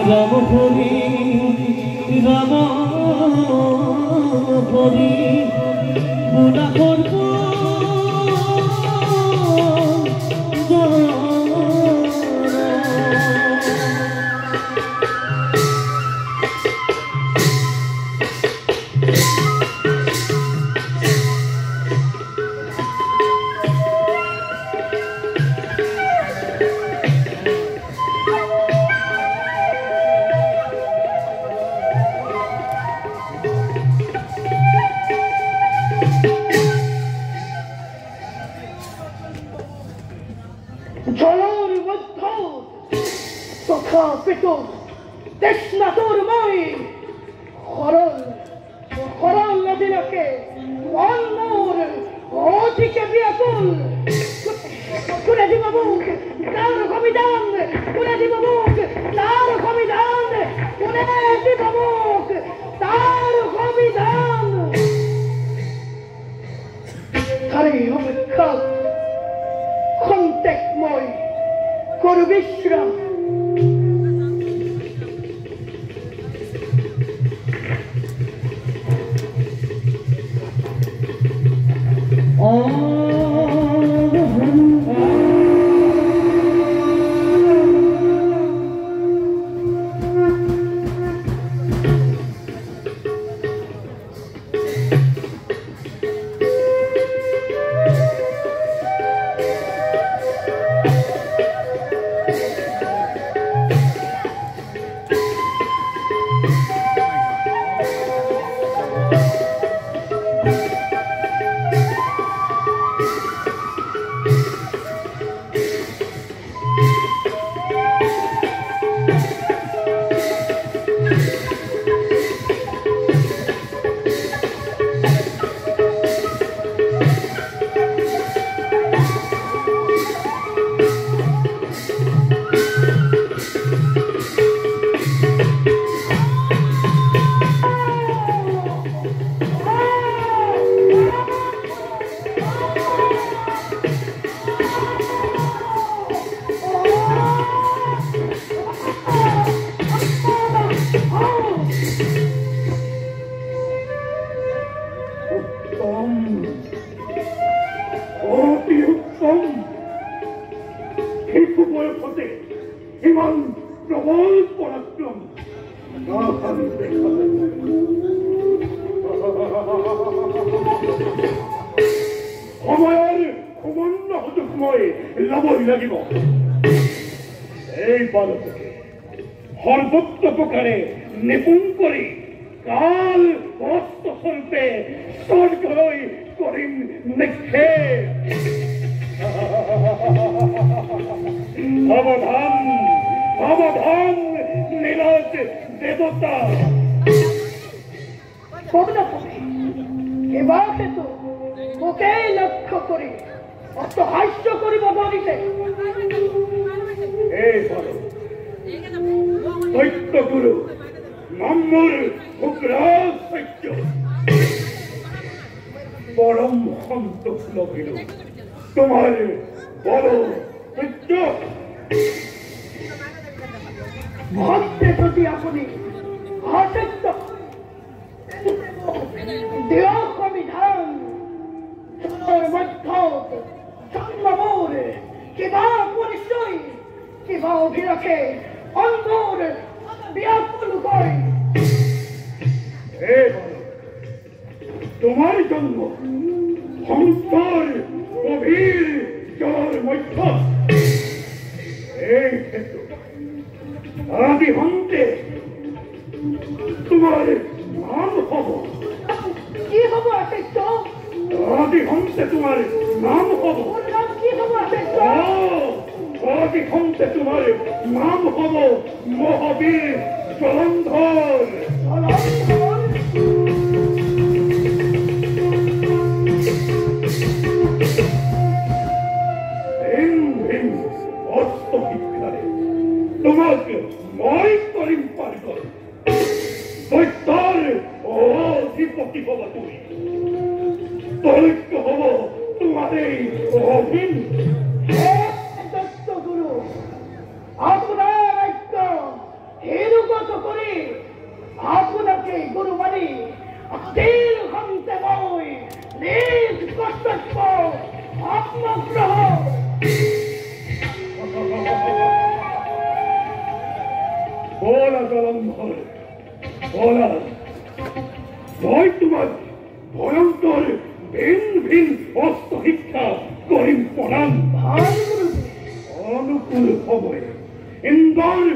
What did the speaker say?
রাম হরি রাম হরি গুণা করব Capito, desnatur moi, horol la dina che, onor, oti che via col, cura di babuk, daro comidan, cura di babuk, daro comidan, cura di babuk, daro comidan. Tari omikal, kontek moi, korvishra. দৈত্য হব তোমাদের অধীন। দত্তগুরু আপনার একদম হেরুগত করে আপনাকে গুরু মানি অস্থির হন্তময় নিজ কর্তব্য আত্মগ্রহ। বলা জলন্ধর বলা, মই তোমাক ভয়ঙ্কর ভিন ভিন অস্ত্র শিক্ষা কৰিম প্ৰদান। অনুকূল সময়ে ইন্দ্ৰৰ